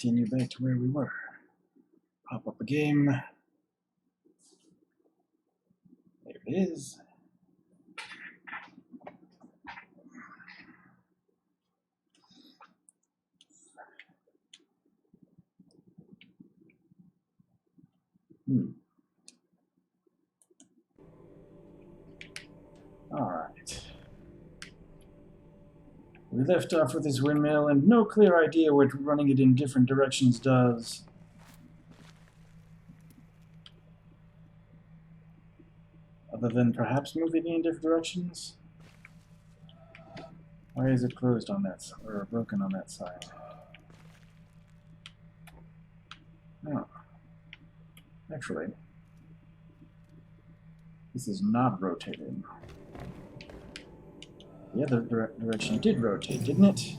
continue back to where we were. Pop up a game. There it is. Alright. We left off with this windmill, and no clear idea what running it in different directions does. Other than perhaps moving it in different directions? Why is it closed on that side, or broken on that side? Oh. Actually, this is not rotating. The other direction did rotate, didn't it?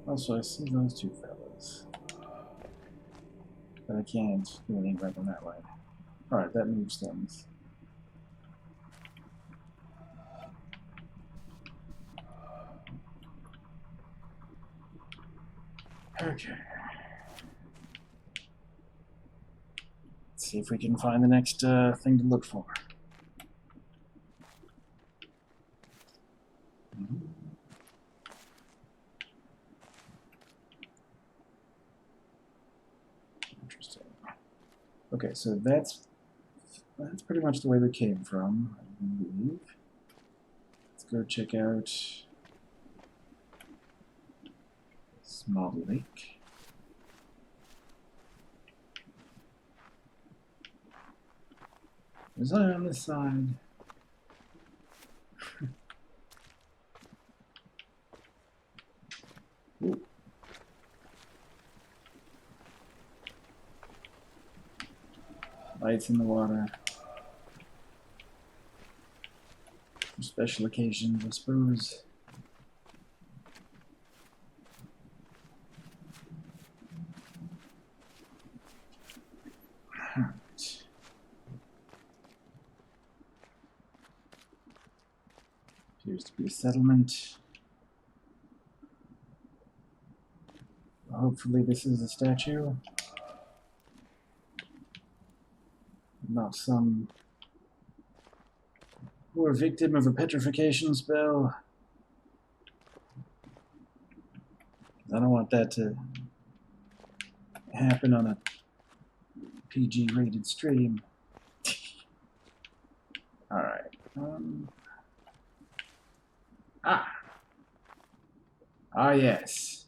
Also, I see those two fellas. But I can't do anything right on that way. Alright, that moves things. Okay. Let's see if we can find the next thing to look for. Interesting. Okay, so that's pretty much the way we came from, I believe. Let's go check out Small Lake. Was I on this side? Ooh. Lights in the water. For special occasions, I suppose. Appears to be a settlement. Hopefully this is a statue. Not some poor victim of a petrification spell. I don't want that to happen on a PG-rated stream. Alright. Ah, yes.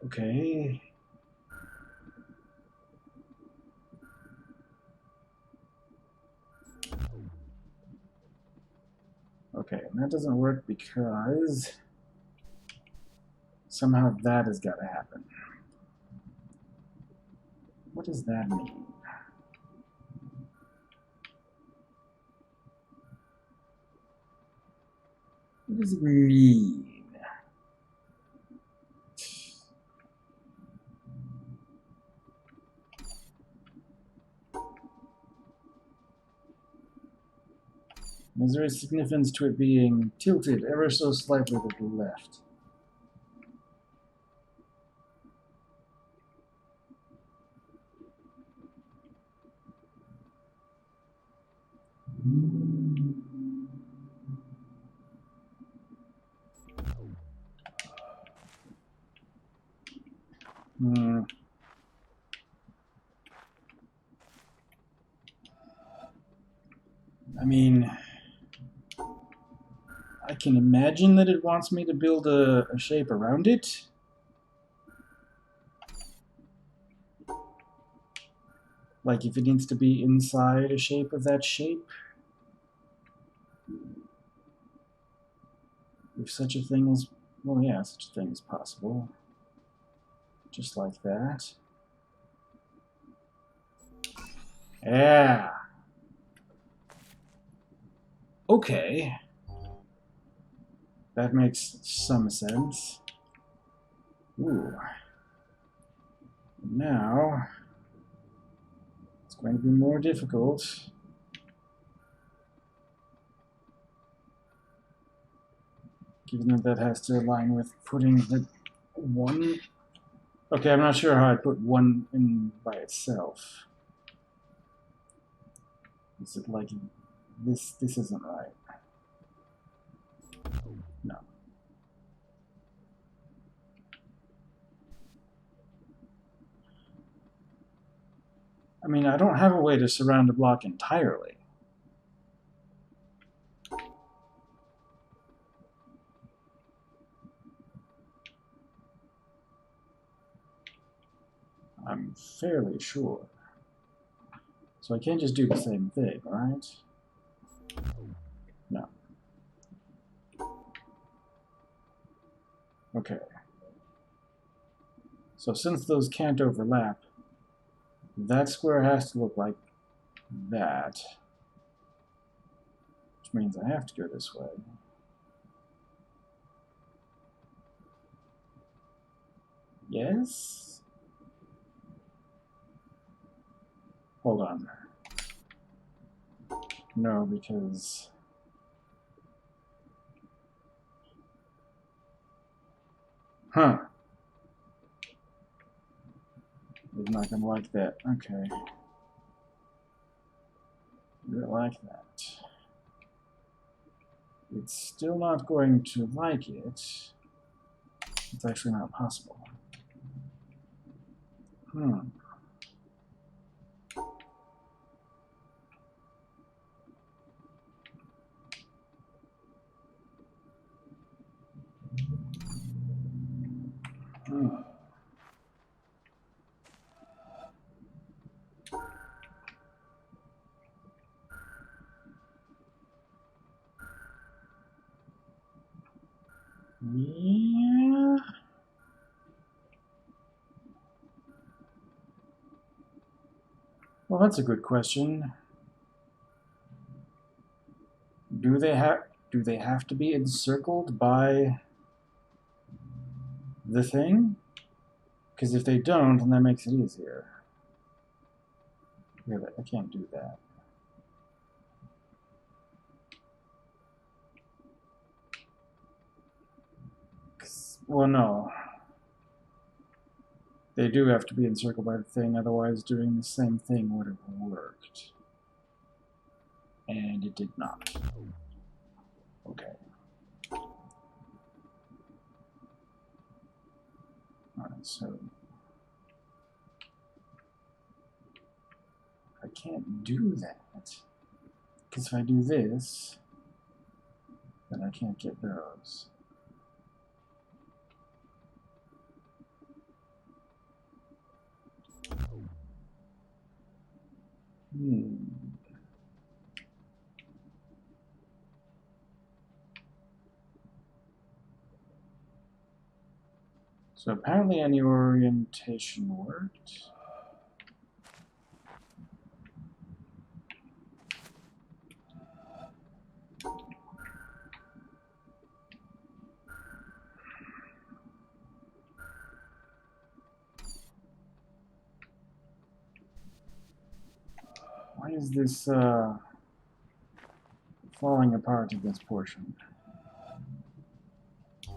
Okay. Okay, and that doesn't work because somehow that has got to happen. What does that mean? What does it mean? Is there a significance to it being tilted ever so slightly to the left? I mean, I can imagine that it wants me to build a shape around it. Like if it needs to be inside a shape of that shape. If such a thing is, well, yeah, such a thing is possible. Just like that. Yeah. Okay. That makes some sense. Ooh. Now, let's going to be more difficult. Given that that has to align with putting the one... Okay, I'm not sure how I put one in by itself. Is it like this? This isn't right. No. I mean, I don't have a way to surround a block entirely. I'm fairly sure. So I can't just do the same thing, right? No. Okay. So since those can't overlap, that square has to look like that. Which means I have to go this way. Yes? Hold on. No, because... Huh. He's not going to like that. Okay. You don't like that. It's still not going to like it. It's actually not possible. Hmm. Hmm. Yeah. Well, that's a good question. Do they have to be encircled by the thing? Because if they don't, then that makes it easier. Really, I can't do that. Well, no. They do have to be encircled by the thing, otherwise doing the same thing would have worked. And it did not. Okay. Alright, so... I can't do that. Because if I do this, then I can't get those. So apparently any orientation worked. Why is this falling apart at this portion?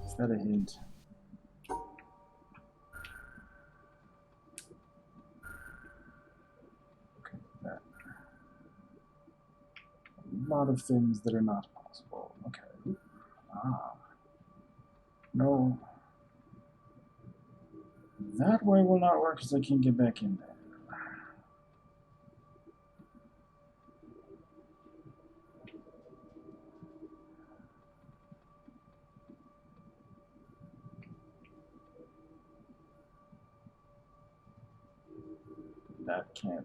Is that a hint? Okay, that. A lot of things that are not possible. Okay. Ah. No. That way will not work because I can't get back in there. That can't.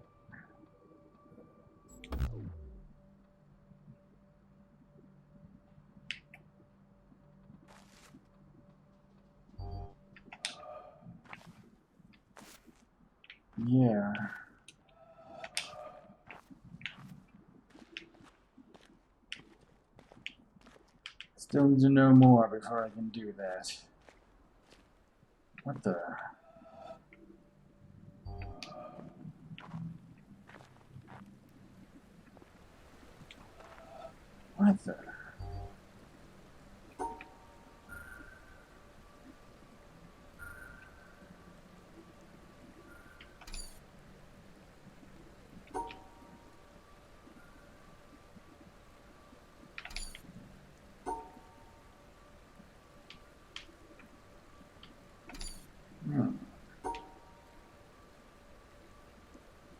Yeah. Still need to know more before I can do that. What the...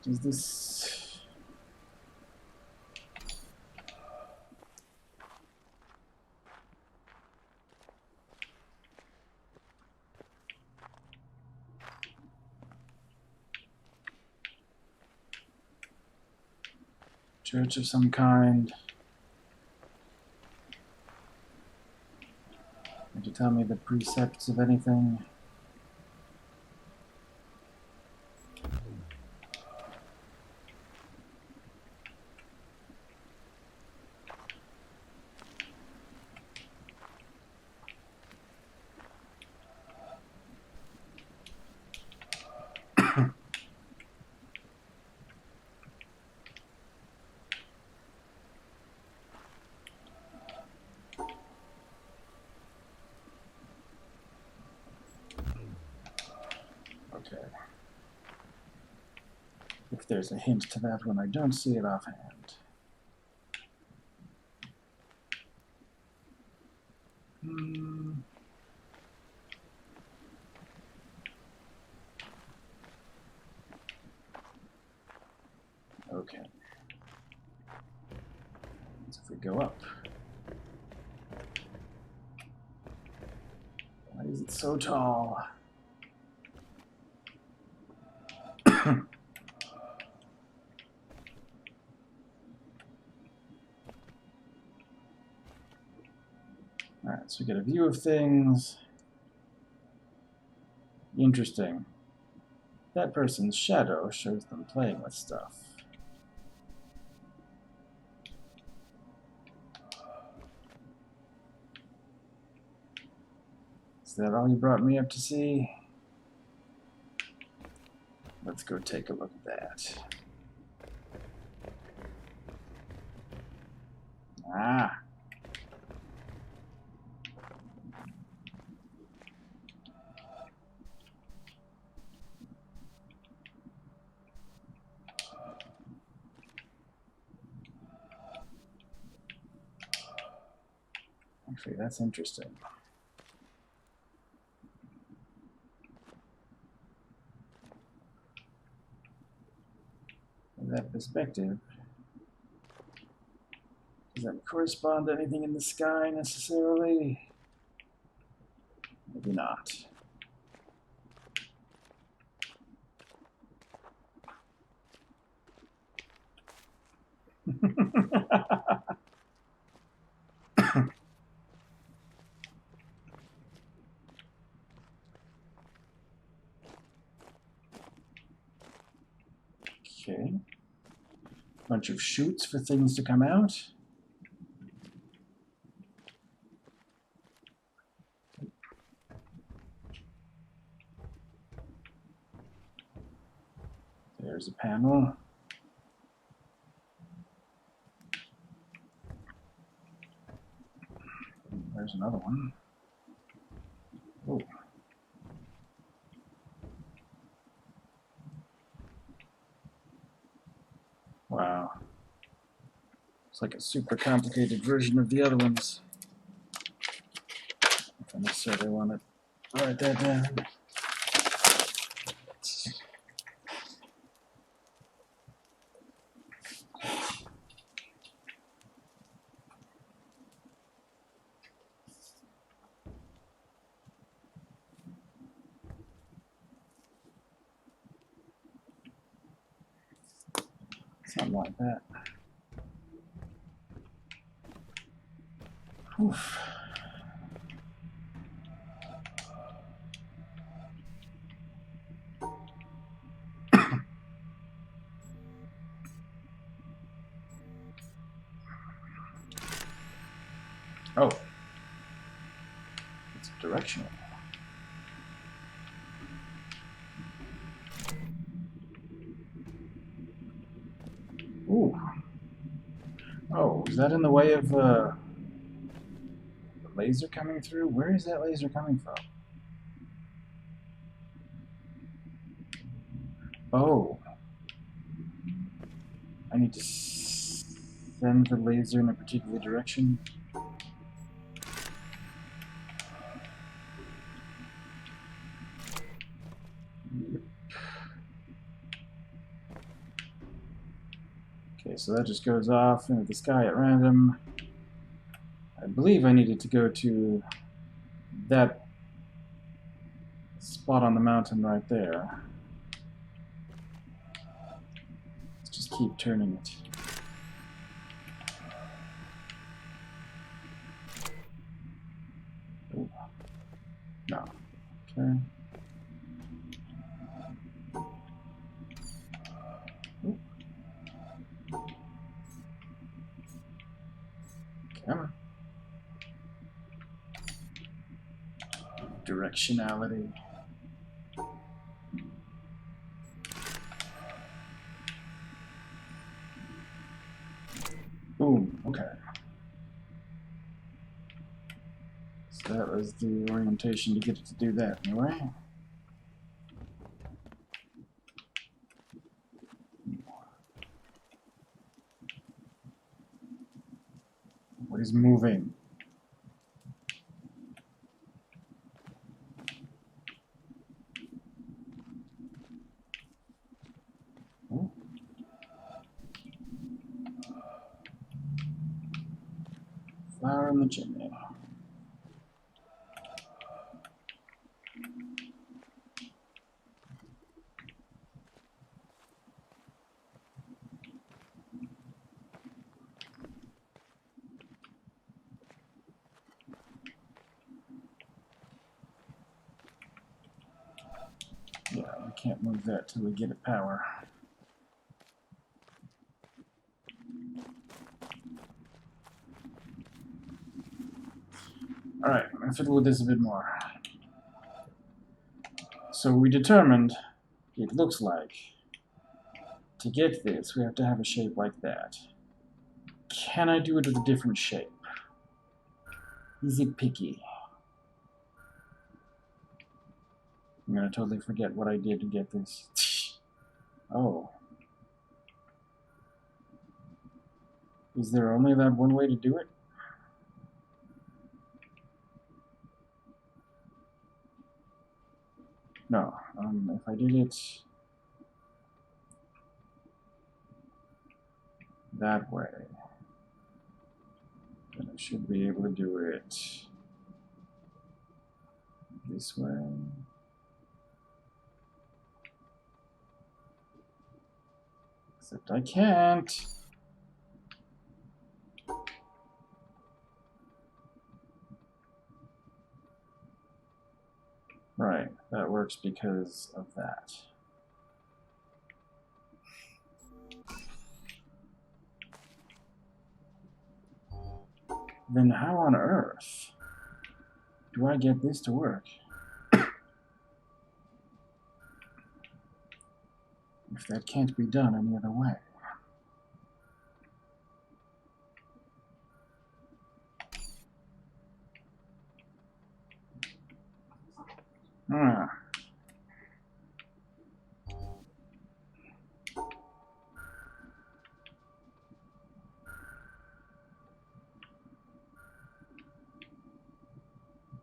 Does this... Church of some kind. Would you tell me the precepts of anything? Okay. If there's a hint to that one, I don't see it offhand. Okay. So if we go up. Why is it so tall? Alright, so we get a view of things. Interesting. That person's shadow shows them playing with stuff. Is that all you brought me up to see? Let's go take a look at that. Ah. Actually, that's interesting. From that perspective, does that correspond to anything in the sky necessarily? Maybe not. Okay. Bunch of chutes for things to come out. There's a panel. There's another one. Oh. Wow. It's like a super complicated version of the other ones. If I necessarily want to write that down. Something like that. Oof. Oh. It's directional. Ooh. Oh, is that in the way of the laser coming through? Where is that laser coming from? Oh. I need to send the laser in a particular direction. Okay, so that just goes off into the sky at random. I believe I needed to go to that spot on the mountain right there. Let's just keep turning it. Ooh. No. Okay. Ooh. Come on. Directionality. Boom. Okay. So that was the orientation to get it to do that anyway. What is moving? Oh. Flower in the chimney. Yeah, we can't move that till we get it power. Alright, I'm gonna fiddle with this a bit more. So we determined, it looks like, to get this, we have to have a shape like that. Can I do it with a different shape? Is it picky? I'm gonna totally forget what I did to get this. Oh. Is there only that one way to do it? No. If I did it that way, then I should be able to do it this way. Except I can't. Right, that works because of that. Then how on earth do I get this to work? If that can't be done any other way. Ah.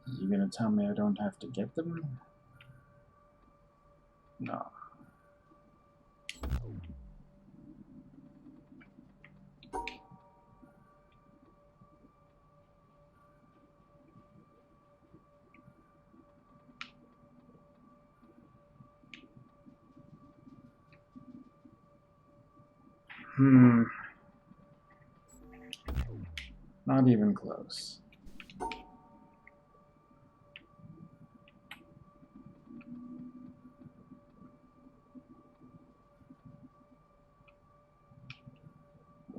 You gonna tell me I don't have to get them? No. Not even close.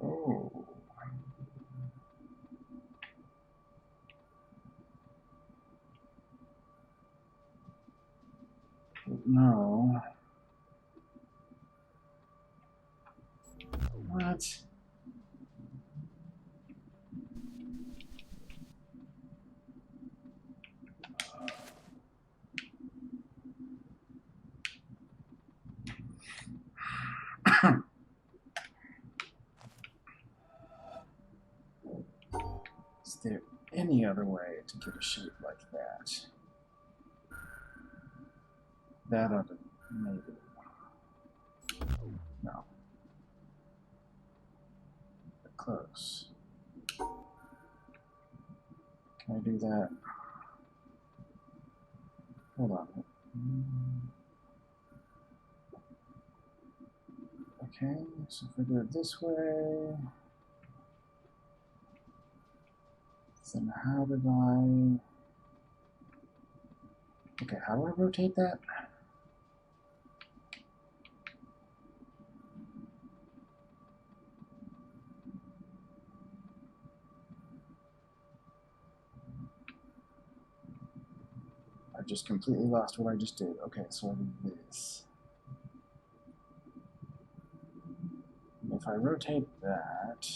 Oh. No. What? Is there any other way to get a shape like that? That ought to maybe. No. close. Can I do that? Hold on. Okay, so if we do it this way, then how did I... Okay, how do I rotate that? I just completely lost what I just did. Okay, so I did this. And if I rotate that,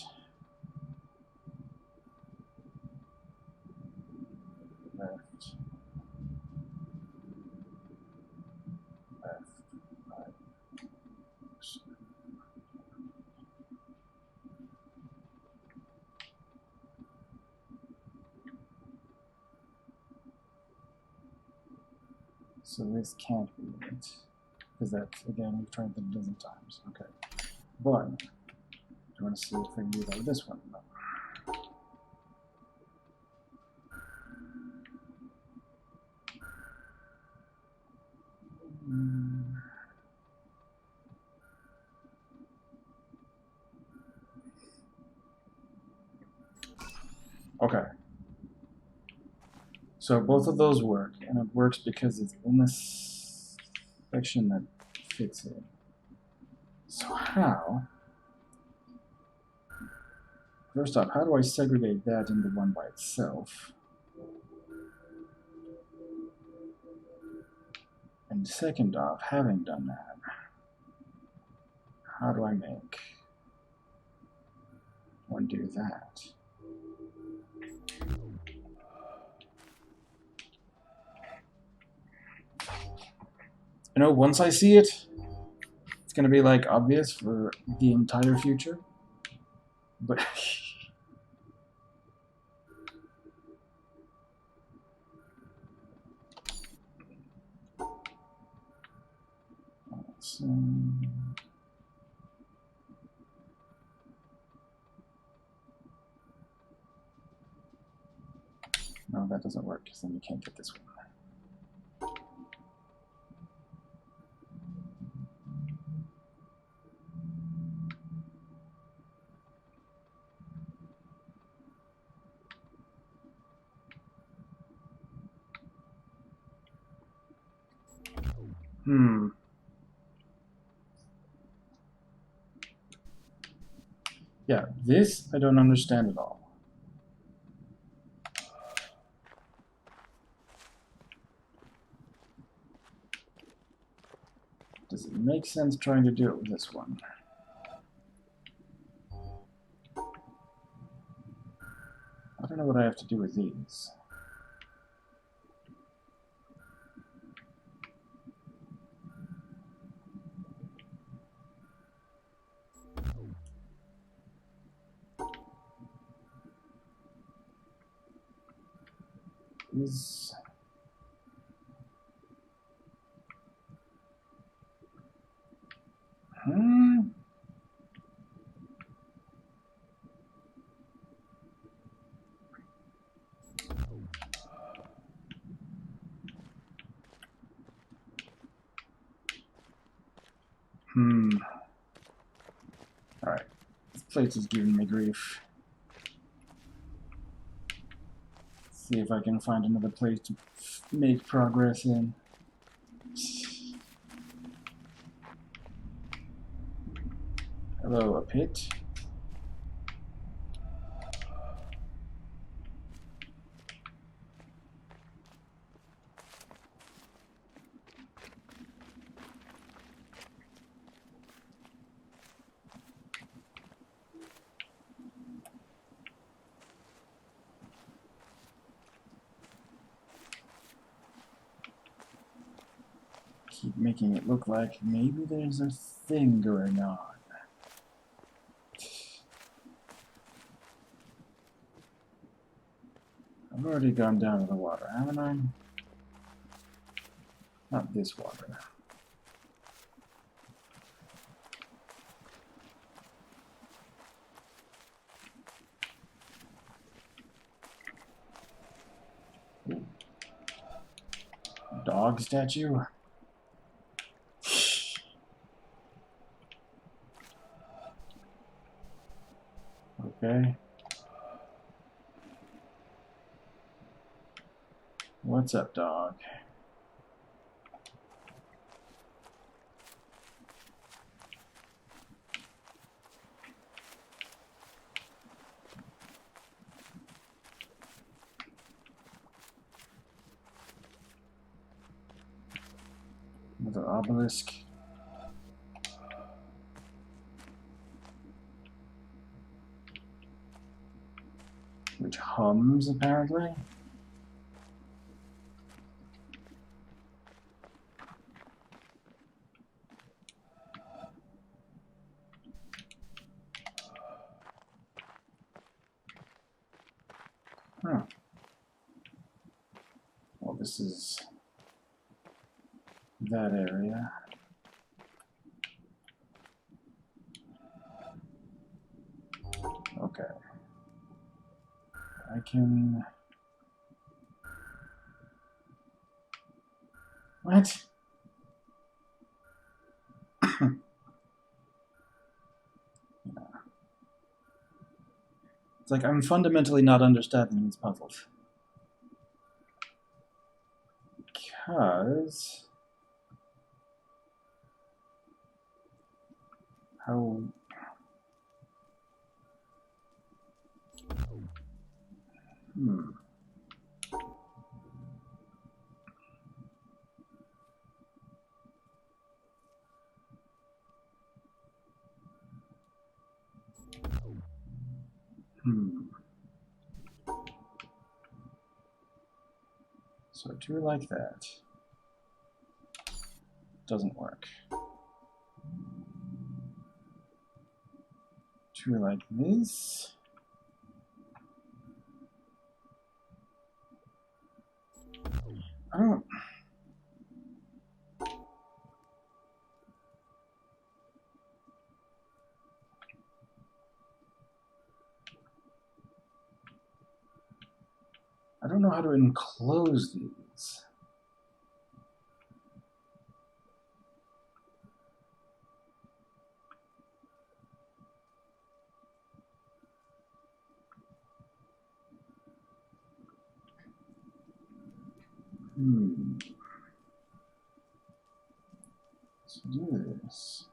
left, left, right. So this can't be it. Because that's, again, we've tried that a dozen times. Okay. But, do you want to see if we can do that with this one? No. Okay. So both of those work, and it works because it's in this section that fits it. So how? First off, how do I segregate that into one by itself? And second off, having done that, how do I make one do that? You know, once I see it, it's going to be like obvious for the entire future. But so, no, that doesn't work because then you can't get this one. Yeah, this I don't understand at all. Does it make sense trying to do it with this one? I don't know what I have to do with these. Is Alright. This place is giving me grief. See if I can find another place to make progress in. Hello, a pit. Keep making it look like maybe there's a thing going on. I've already gone down to the water, haven't I? Not this water. dog statue? Okay. What's up, dog? Another obelisk. Which hums, apparently. Huh. Well, this is that area. Okay. I can... What? It's like I'm fundamentally not understanding these puzzles. Because... How... Hmm. So I do like that. Doesn't work. Do like this. I don't... I don't know how to enclose these. So do this.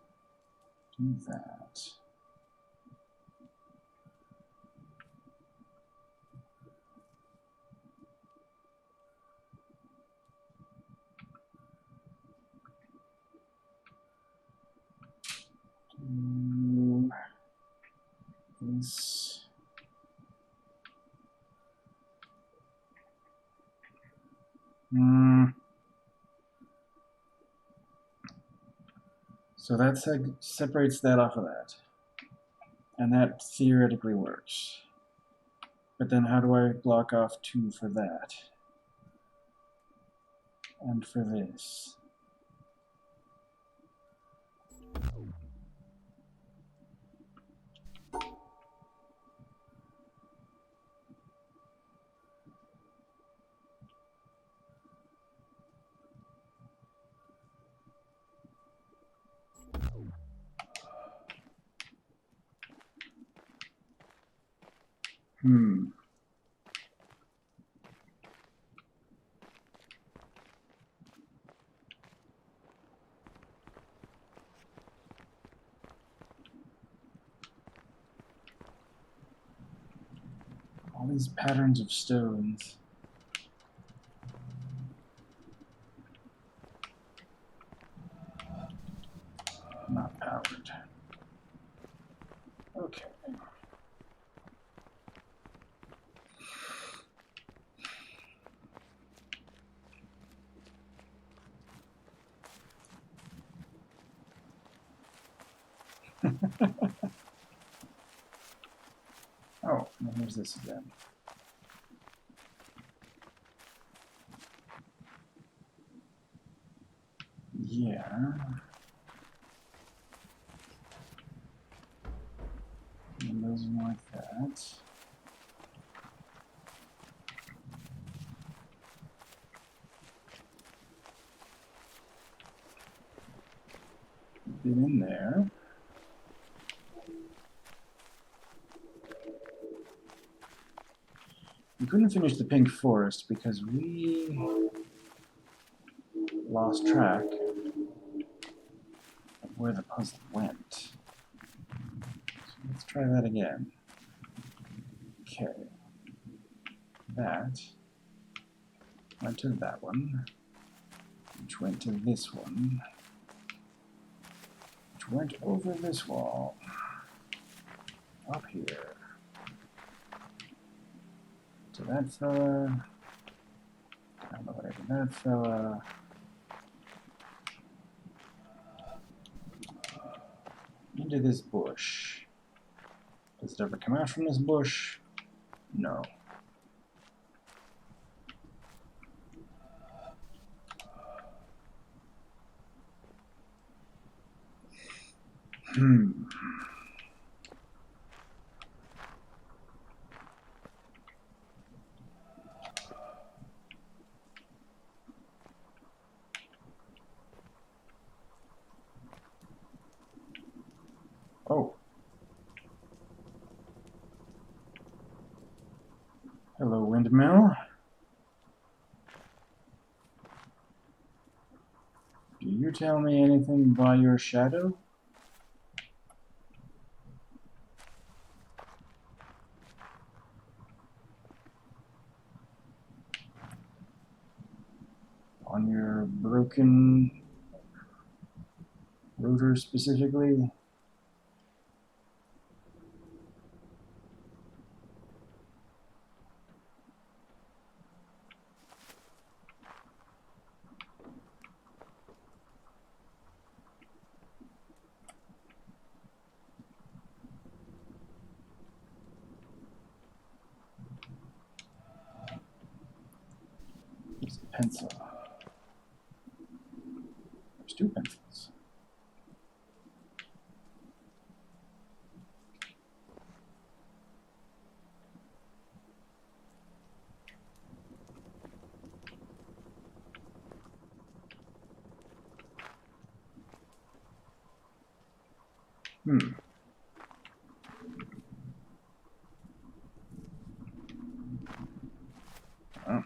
Do that. Do this. So that separates that off of that. And that theoretically works. But then how do I block off 2 for that? And for this? All these patterns of stones. Not powered. Okay. Oh, and here's this again. Yeah. And those are like that. been in there. We couldn't finish the Pink Forest because we lost track of where the puzzle went. So let's try that again. Okay. That went to that one, which went to this one, which went over this wall, up here, to that fella, down the way to that fella, into this bush. Does it ever come out from this bush? No. Oh. Hello, windmill. Do you tell me anything by your shadow? On your broken rotor specifically? There's a pencil. There's two pencils. Oh.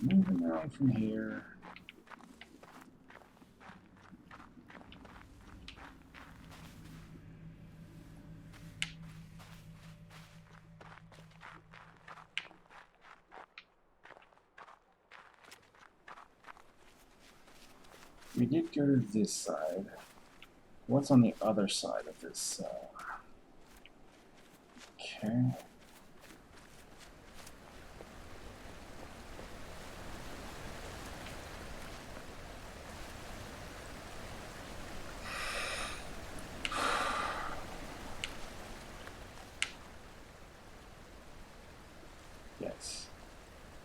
Moving around from here. We did go to this side. What's on the other side of this cell? Okay. Yes.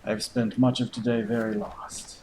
I've spent much of today very lost.